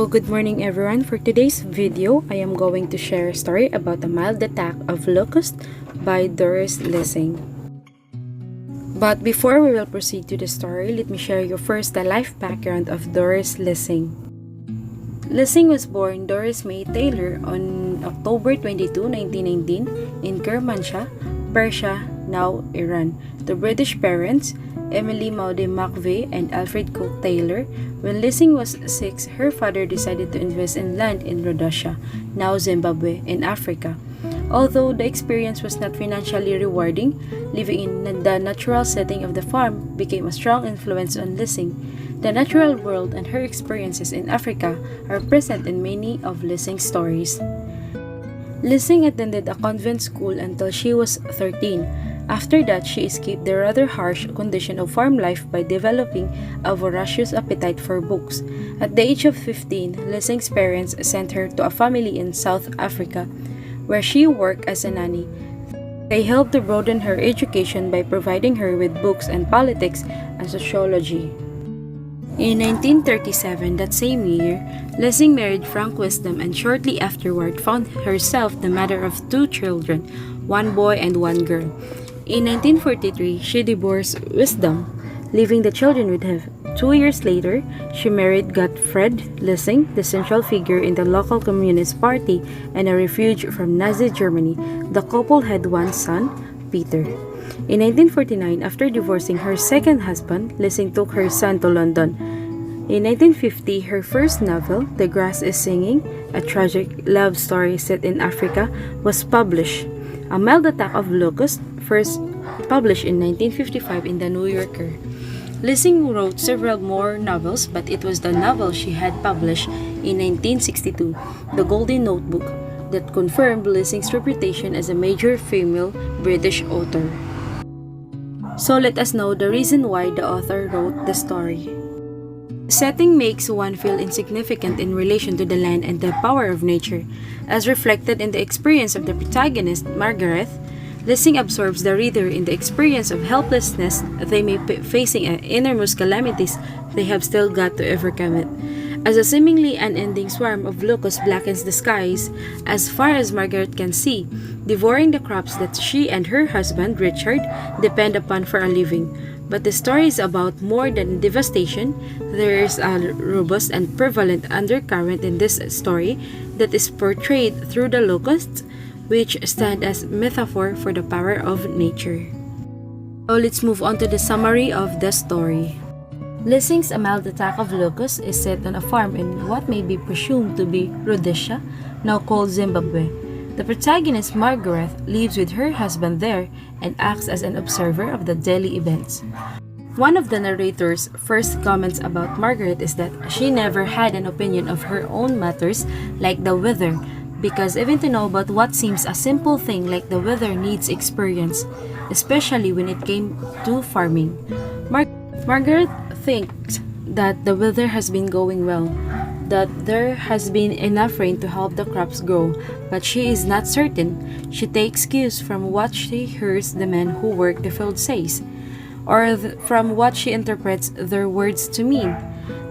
Hello, good morning everyone. For today's video, I am going to share a story about the mild attack of Locust by Doris Lessing. But before we will proceed to the story, let me share you first the life background of Doris Lessing. Lessing was born Doris May Taylor on October 22, 1919 in Kermanshah, Persia, now Iran, to British parents, Emily Maude McVeigh and Alfred Cook Taylor. When Lessing was 6, her father decided to invest in land in Rhodesia, now Zimbabwe, in Africa. Although the experience was not financially rewarding, living in the natural setting of the farm became a strong influence on Lessing. The natural world and her experiences in Africa are present in many of Lessing's stories. Lessing attended a convent school until she was 13. After that, she escaped the rather harsh condition of farm life by developing a voracious appetite for books. At the age of 15, Lessing's parents sent her to a family in South Africa, where she worked as a nanny. They helped to broaden her education by providing her with books on politics and sociology. In 1937, that same year, Lessing married Frank Wisdom and shortly afterward found herself the mother of 2 children, 1 boy and 1 girl. In 1943, she divorced Wisdom, leaving the children with him. 2 years later, she married Gottfried Lessing, the central figure in the local Communist Party and a refuge from Nazi Germany. The couple had 1 son, Peter. In 1949, after divorcing her second husband, Lessing took her son to London. In 1950, her first novel, The Grass is Singing, a tragic love story set in Africa, was published. A Mild Attack of Locust, first published in 1955 in The New Yorker. Lessing wrote several more novels, but it was the novel she had published in 1962, The Golden Notebook, that confirmed Lessing's reputation as a major female British author. So let us know the reason why the author wrote the story. Setting makes one feel insignificant in relation to the land and the power of nature. As reflected in the experience of the protagonist, Margaret, Lessing absorbs the reader in the experience of helplessness they may be facing and innermost calamities they have still got to overcome it. As a seemingly unending swarm of locusts blackens the skies, as far as Margaret can see, devouring the crops that she and her husband, Richard, depend upon for a living. But the story is about more than devastation. There is a robust and prevalent undercurrent in this story that is portrayed through the locusts, which stand as metaphor for the power of nature. So let's move on to the summary of the story. Lessing's A Mild Attack of Locusts is set on a farm in what may be presumed to be Rhodesia, now called Zimbabwe. The protagonist, Margaret, lives with her husband there and acts as an observer of the daily events. One of the narrator's first comments about Margaret is that she never had an opinion of her own matters like the weather, because even to know about what seems a simple thing like the weather needs experience, especially when it came to farming. Margaret thinks that the weather has been going well, that there has been enough rain to help the crops grow, but she is not certain. She takes cues from what she hears the men who work the field says, or from what she interprets their words to mean.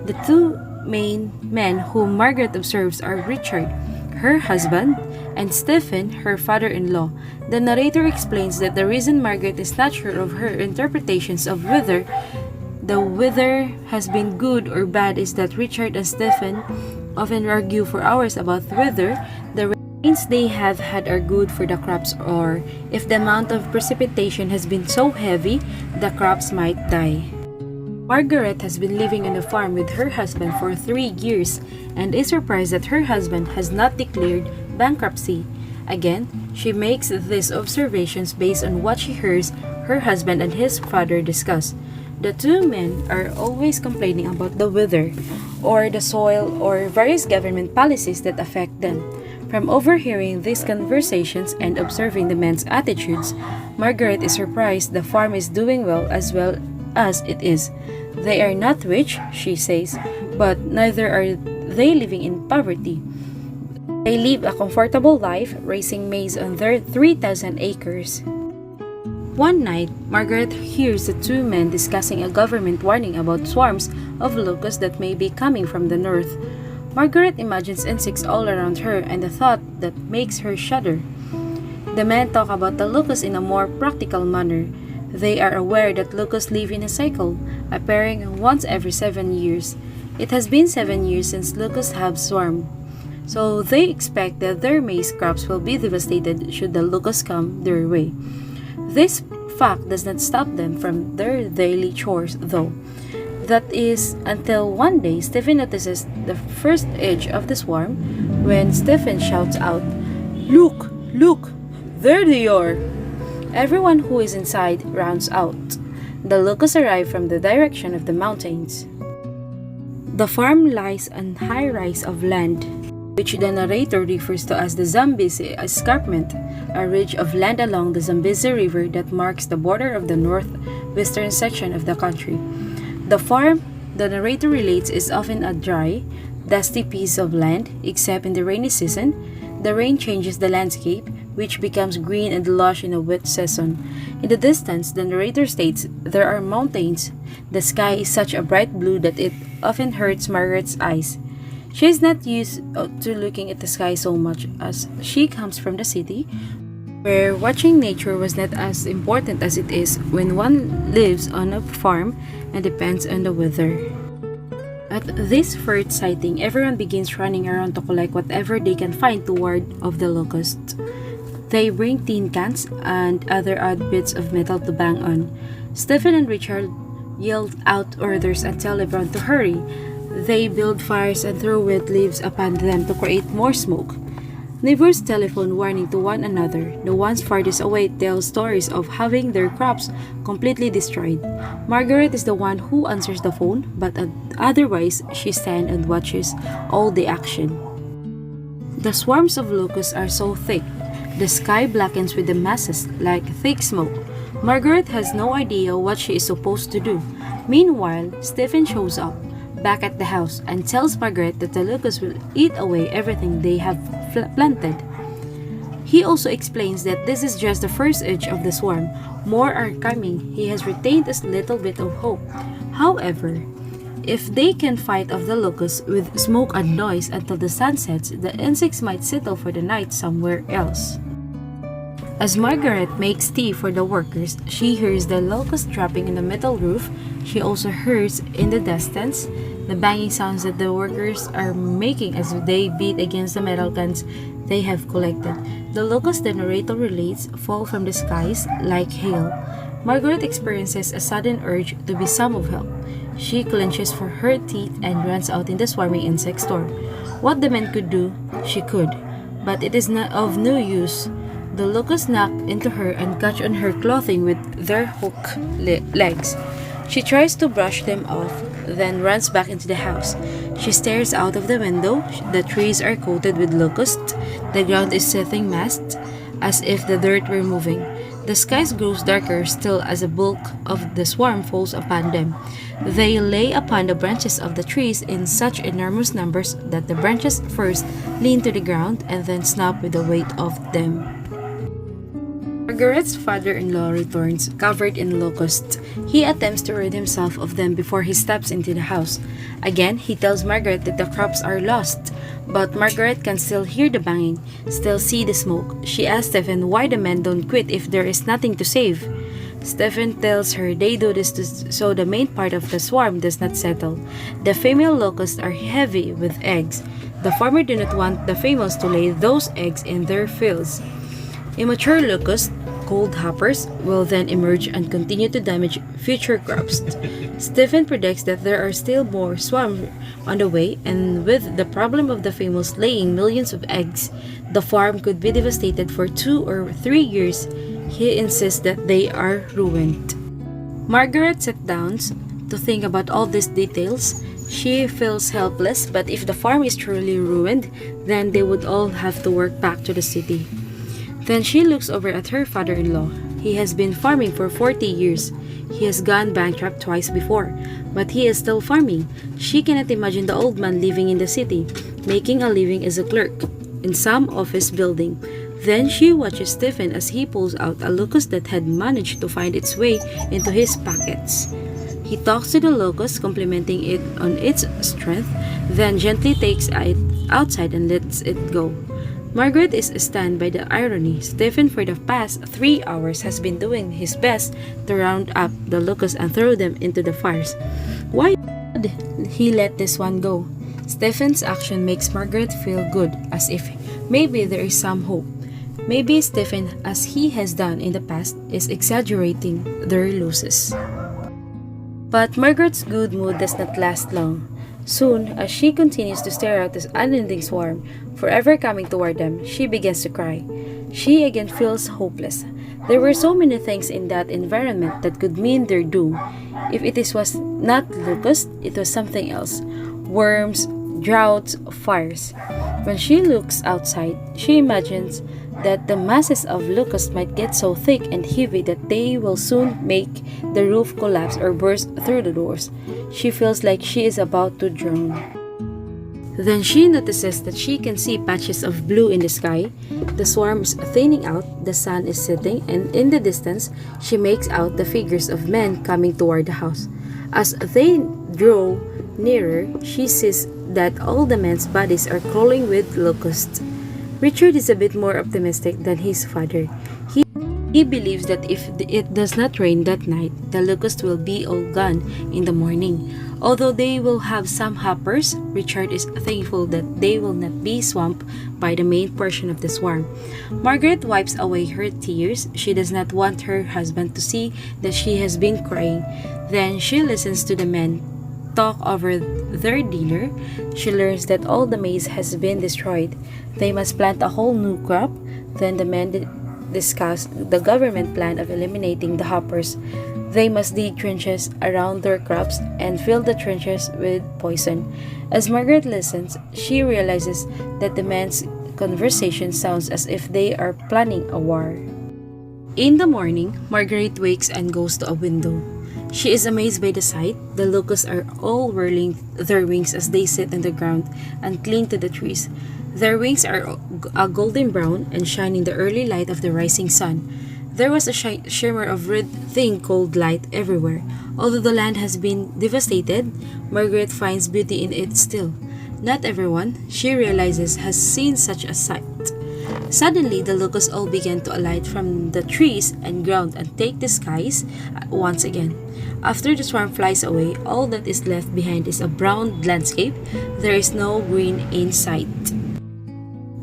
The 2 main men whom Margaret observes are Richard, her husband, and Stephen, her father-in-law. The narrator explains that the reason Margaret is not sure of her interpretations of whether the weather has been good or bad is that Richard and Stephen often argue for hours about whether the rains they have had are good for the crops or if the amount of precipitation has been so heavy the crops might die. Margaret has been living on a farm with her husband for 3 years and is surprised that her husband has not declared bankruptcy. Again, she makes these observations based on what she hears her husband and his father discuss. The 2 men are always complaining about the weather, or the soil, or various government policies that affect them. From overhearing these conversations and observing the men's attitudes, Margaret is surprised the farm is doing well as it is. They are not rich, she says, but neither are they living in poverty. They live a comfortable life, raising maize on their 3,000 acres. One night, Margaret hears the 2 men discussing a government warning about swarms of locusts that may be coming from the north. Margaret imagines insects all around her and the thought that makes her shudder. The men talk about the locusts in a more practical manner. They are aware that locusts live in a cycle, appearing once every 7 years. It has been 7 years since locusts have swarmed, so they expect that their maize crops will be devastated should the locusts come their way. This fact does not stop them from their daily chores, though. That is until one day Stephen notices the first edge of the swarm when Stephen shouts out, "Look! Look! There they are!" Everyone who is inside rounds out. The locusts arrive from the direction of the mountains. The farm lies on a high rise of land, which the narrator refers to as the Zambezi Escarpment, a ridge of land along the Zambezi River that marks the border of the northwestern section of the country. The farm, the narrator relates, is often a dry, dusty piece of land, except in the rainy season. The rain changes the landscape, which becomes green and lush in a wet season. In the distance, the narrator states there are mountains. The sky is such a bright blue that it often hurts Margaret's eyes. She is not used to looking at the sky so much, as she comes from the city, where watching nature was not as important as it is when one lives on a farm and depends on the weather. At this first sighting, everyone begins running around to collect whatever they can find to ward off the locusts. They bring tin cans and other odd bits of metal to bang on. Stephen and Richard yell out orders and tell everyone to hurry. They build fires and throw wet leaves upon them to create more smoke. Neighbors telephone warning to one another. The ones farthest away tell stories of having their crops completely destroyed. Margaret is the one who answers the phone, but otherwise she stands and watches all the action. The swarms of locusts are so thick, the sky blackens with the masses like thick smoke. Margaret has no idea what she is supposed to do. Meanwhile, Stephen shows up back at the house and tells Margaret that the locusts will eat away everything they have planted. He also explains that this is just the first edge of the swarm. More are coming. He has retained a little bit of hope. However, if they can fight off the locusts with smoke and noise until the sun sets, the insects might settle for the night somewhere else. As Margaret makes tea for the workers, she hears the locust dropping in the metal roof. She also hears in the distance the banging sounds that the workers are making as they beat against the metal cans they have collected. The locusts, the narrator relates, fall from the skies like hail. Margaret experiences a sudden urge to be some of help. She clenches for her teeth and runs out in the swarming insect storm. What the men could do, she could, but it is not of no use. The locusts knock into her and catch on her clothing with their hook legs. She tries to brush them off, then runs back into the house. She stares out of the window. The trees are coated with locusts. The ground is seething massed, as if the dirt were moving. The sky grows darker still as a bulk of the swarm falls upon them. They lay upon the branches of the trees in such enormous numbers that the branches first lean to the ground and then snap with the weight of them. Margaret's father-in-law returns, covered in locusts. He attempts to rid himself of them before he steps into the house. Again, he tells Margaret that the crops are lost, but Margaret can still hear the banging, still see the smoke. She asks Stephen why the men don't quit if there is nothing to save. Stephen tells her they do this so the main part of the swarm does not settle. The female locusts are heavy with eggs. The farmer do not want the females to lay those eggs in their fields. Immature locusts, called hoppers, will then emerge and continue to damage future crops. Stephen predicts that there are still more swarms on the way, and with the problem of the females laying millions of eggs, the farm could be devastated for 2 or 3 years. He insists that they are ruined. Margaret sits down to think about all these details. She feels helpless, but if the farm is truly ruined, then they would all have to work back to the city. Then she looks over at her father-in-law. He has been farming for 40 years. He has gone bankrupt twice before, but he is still farming. She cannot imagine the old man living in the city, making a living as a clerk in some office building. Then she watches Stephen as he pulls out a locust that had managed to find its way into his pockets. He talks to the locust, complimenting it on its strength, then gently takes it outside and lets it go. Margaret is stunned by the irony. Stephen, for the past 3 hours, has been doing his best to round up the locusts and throw them into the fires. Why did he let this one go? Stephen's action makes Margaret feel good, as if maybe there is some hope. Maybe Stephen, as he has done in the past, is exaggerating their losses. But Margaret's good mood does not last long. Soon, as she continues to stare at this unending swarm, forever coming toward them, she begins to cry. She again feels hopeless. There were so many things in that environment that could mean their doom. If was not locusts, it was something else. Worms, droughts, fires. When she looks outside, she imagines that the masses of locusts might get so thick and heavy that they will soon make the roof collapse or burst through the doors. She feels like she is about to drown. Then she notices that she can see patches of blue in the sky. The swarm is thinning out, the sun is setting, and in the distance, she makes out the figures of men coming toward the house. As they draw nearer, she sees that all the men's bodies are crawling with locusts. Richard is a bit more optimistic than his father. He believes that if it does not rain that night, the locusts will be all gone in the morning. Although they will have some hoppers, Richard is thankful that they will not be swamped by the main portion of the swarm. Margaret wipes away her tears. She does not want her husband to see that she has been crying. Then she listens to the men talk over their dinner. She learns that all the maize has been destroyed. They must plant a whole new crop. Then the men discuss the government plan of eliminating the hoppers. They must dig trenches around their crops and fill the trenches with poison. As Margaret listens, she realizes that the men's conversation sounds as if they are planning a war. In the morning, Margaret wakes and goes to a window. She is amazed by the sight. The locusts are all whirling their wings as they sit on the ground and cling to the trees. Their wings are a golden brown and shine in the early light of the rising sun. There was a shimmer of red, thin, cold light everywhere. Although the land has been devastated, Margaret finds beauty in it still. Not everyone, she realizes, has seen such a sight. Suddenly, the locusts all began to alight from the trees and ground and take the skies once again. After the swarm flies away, all that is left behind is a brown landscape. There is no green in sight.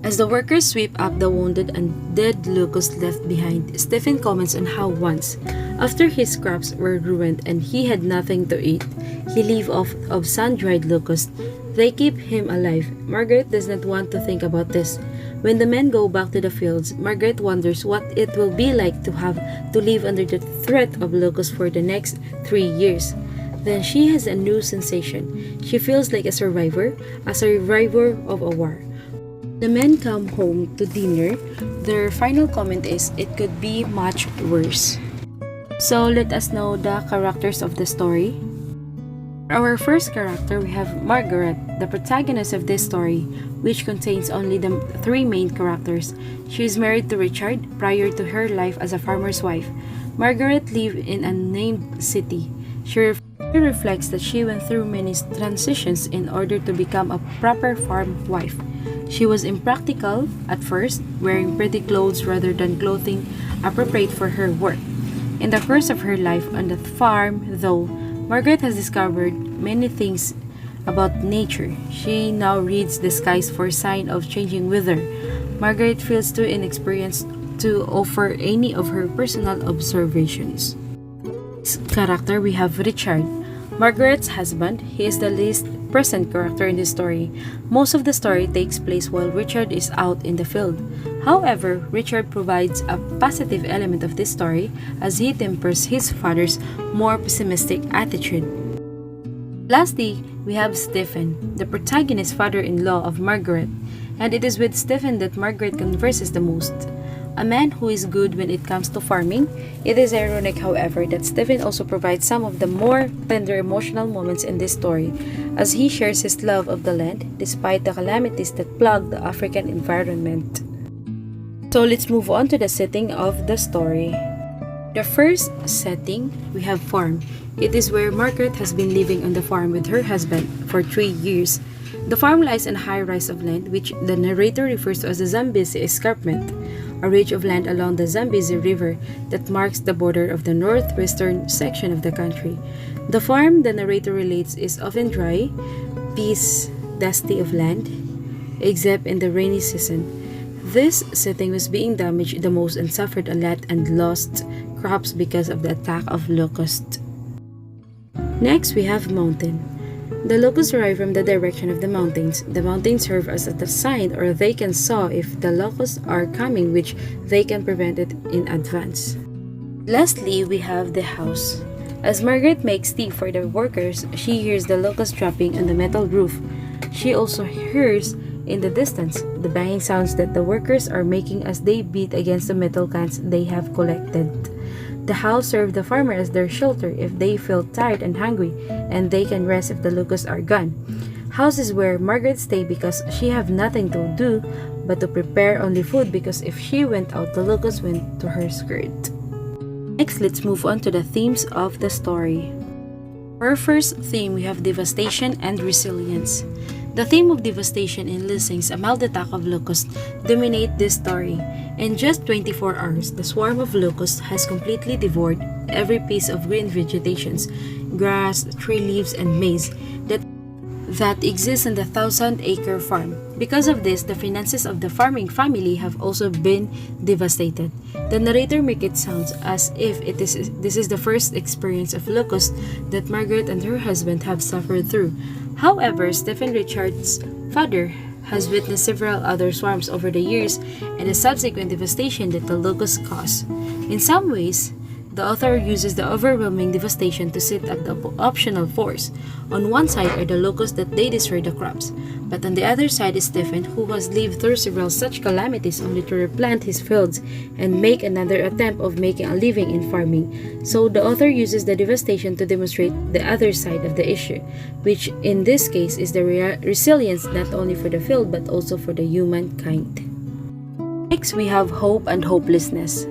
As the workers sweep up the wounded and dead locusts left behind, Stephen comments on how once, after his crops were ruined and he had nothing to eat, he lived off of sun-dried locusts. They keep him alive. Margaret does not want to think about this. When the men go back to the fields, Margaret wonders what it will be like to have to live under the threat of locusts for the next 3 years. Then she has a new sensation. She feels like a survivor of a war. The men come home to dinner. Their final comment is, "It could be much worse." So let us know the characters of the story. For our first character, we have Margaret, the protagonist of this story, which contains only the 3 main characters. She is married to Richard prior to her life as a farmer's wife. Margaret lived in a named city. She reflects that she went through many transitions in order to become a proper farm wife. She was impractical at first, wearing pretty clothes rather than clothing appropriate for her work. In the course of her life on the farm, though, Margaret has discovered many things about nature. She now reads the skies for sign of changing weather. Margaret feels too inexperienced to offer any of her personal observations. This character, we have Richard, Margaret's husband. He is the least present character in the story. Most of the story takes place while Richard is out in the field. However, Richard provides a positive element of this story as he tempers his father's more pessimistic attitude. Lastly, we have Stephen, the protagonist father-in-law of Margaret, and it is with Stephen that Margaret converses the most. A man who is good when it comes to farming. It is ironic, however, that Stephen also provides some of the more tender emotional moments in this story, as he shares his love of the land despite the calamities that plague the African environment. So let's move on to the setting of the story. The first setting, we have farm. It is where Margaret has been living on the farm with her husband for 3 years. The farm lies on a high rise of land, which the narrator refers to as the Zambezi Escarpment, a ridge of land along the Zambezi River that marks the border of the northwestern section of the country. The farm, the narrator relates, is often dry, peace, dusty of land, except in the rainy season. This setting was being damaged the most and suffered a lot and lost crops because of the attack of Locust. Next, we have mountain. The locusts arrive from the direction of the mountains. The mountains serve as a sign, or they can saw if the locusts are coming, which they can prevent it in advance. Lastly, we have the house. As Margaret makes tea for the workers, she hears the locust dropping on the metal roof. She also hears in the distance the banging sounds that the workers are making as they beat against the metal cans they have collected. The house serves the farmer as their shelter if they feel tired and hungry, and they can rest if the locusts are gone. House is where Margaret stay because she have nothing to do but to prepare only food, because if she went out, the locusts went to her skirt. Next, let's move on to the themes of the story. For our first theme, we have devastation and resilience. The theme of devastation in Lissing's A Mild Attack of Locusts dominate this story. In just 24 hours, the swarm of locusts has completely devoured every piece of green vegetations, grass, tree leaves, and maize that exists on the 1,000-acre farm. Because of this, the finances of the farming family have also been devastated. The narrator makes it sound as if this is the first experience of locusts that Margaret and her husband have suffered through. However, Stephen Richards' father has witnessed several other swarms over the years and the subsequent devastation that the locusts cause. In some ways, the author uses the overwhelming devastation to set up the optional force. On one side are the locusts that they destroy the crops, but on the other side is Stephen, who has lived through several such calamities only to replant his fields and make another attempt of making a living in farming. So the author uses the devastation to demonstrate the other side of the issue, which in this case is the resilience not only for the field but also for the humankind. Next, we have hope and hopelessness.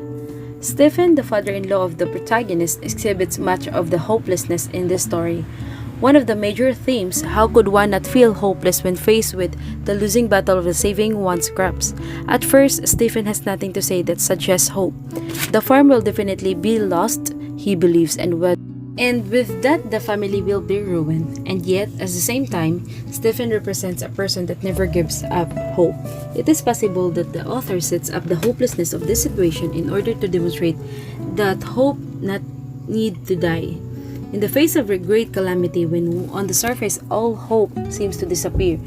Stephen, the father-in-law of the protagonist, exhibits much of the hopelessness in this story. One of the major themes, how could one not feel hopeless when faced with the losing battle of saving one's crops? At first, Stephen has nothing to say that suggests hope. The farm will definitely be lost, he believes, and with that, the family will be ruined. And yet, at the same time, Stephen represents a person that never gives up hope. It is possible that the author sets up the hopelessness of this situation in order to demonstrate that hope not need to die. In the face of a great calamity, when on the surface all hope seems to disappear,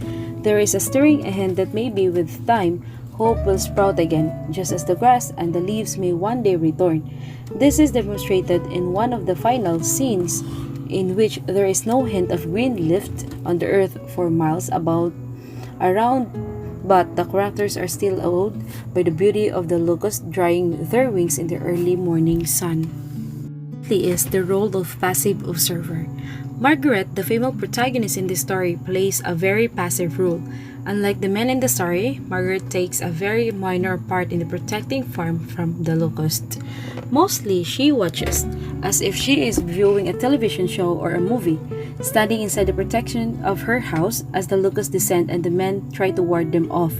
there is a stirring ahead that maybe with time, hope will sprout again, just as the grass and the leaves may one day return. This is demonstrated in one of the final scenes, in which there is no hint of green left on the earth for miles around, but the characters are still awed by the beauty of the locusts drying their wings in the early morning sun. Is the role of passive observer. Margaret, the female protagonist in this story, plays a very passive role. Unlike the men in the story, Margaret takes a very minor part in the protecting farm from the locust. Mostly, she watches, as if she is viewing a television show or a movie, standing inside the protection of her house as the locusts descend and the men try to ward them off.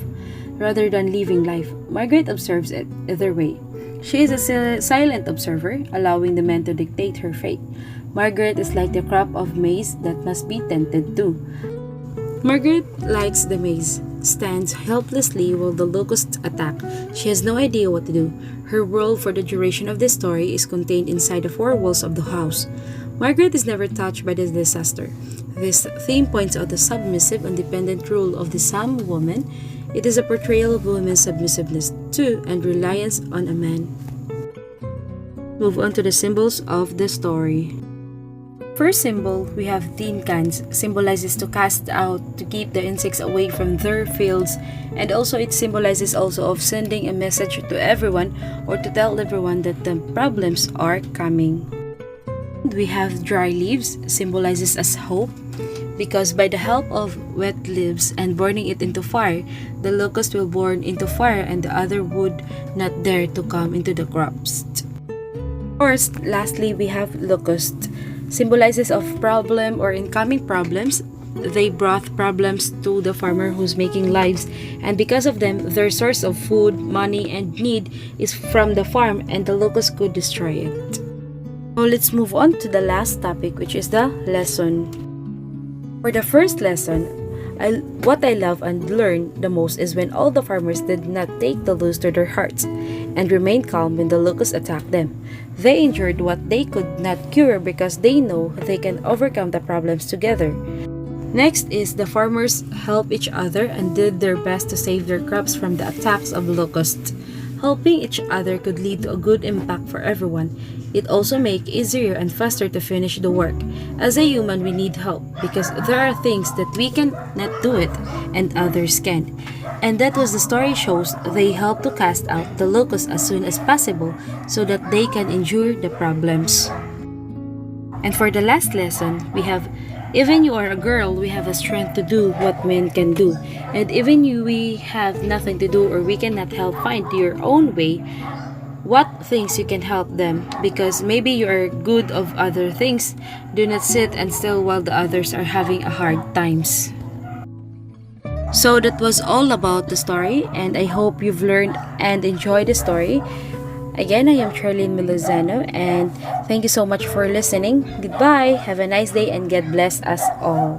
Rather than living life, Margaret observes it either way. She is a silent observer, allowing the men to dictate her fate. Margaret is like the crop of maize that must be tended to. Margaret likes the maize, stands helplessly while the locusts attack. She has no idea what to do. Her world for the duration of this story is contained inside the four walls of the house. Margaret is never touched by this disaster. This theme points out the submissive, independent role of the Sam woman. It is a portrayal of women's submissiveness to and reliance on a man. Move on to the symbols of the story. First symbol, we have tin cans, symbolizes to cast out, to keep the insects away from their fields, and also it symbolizes also of sending a message to everyone or to tell everyone that the problems are coming. We have dry leaves, symbolizes as hope, because by the help of wet leaves and burning it into fire, the locust will burn into fire and the other would not dare to come into the crops. First, lastly, we have locust, symbolizes of problem or incoming problems. They brought problems to the farmer who's making lives, and because of them, their source of food, money, and need is from the farm, and the locust could destroy it. So let's move on to the last topic, which is the lesson. For the first lesson, what I love and learned the most is when all the farmers did not take the loss to their hearts and remained calm when the locusts attacked them. They endured what they could not cure because they know they can overcome the problems together. Next is the farmers helped each other and did their best to save their crops from the attacks of locusts. Helping each other could lead to a good impact for everyone. It also makes it easier and faster to finish the work. As a human, we need help because there are things that we cannot do it and others can. And that was the story shows they help to cast out the locusts as soon as possible so that they can endure the problems. And for the last lesson, we have even you are a girl, we have a strength to do what men can do. And even you, we have nothing to do or we cannot help find your own way, what things you can help them because maybe you are good of other things. Do not sit and still while the others are having a hard times. So that was all about the story, and I hope you've learned and enjoyed the story. Again, I am Charlene Milozano, and thank you so much for listening. Goodbye, have a nice day, and God bless us all.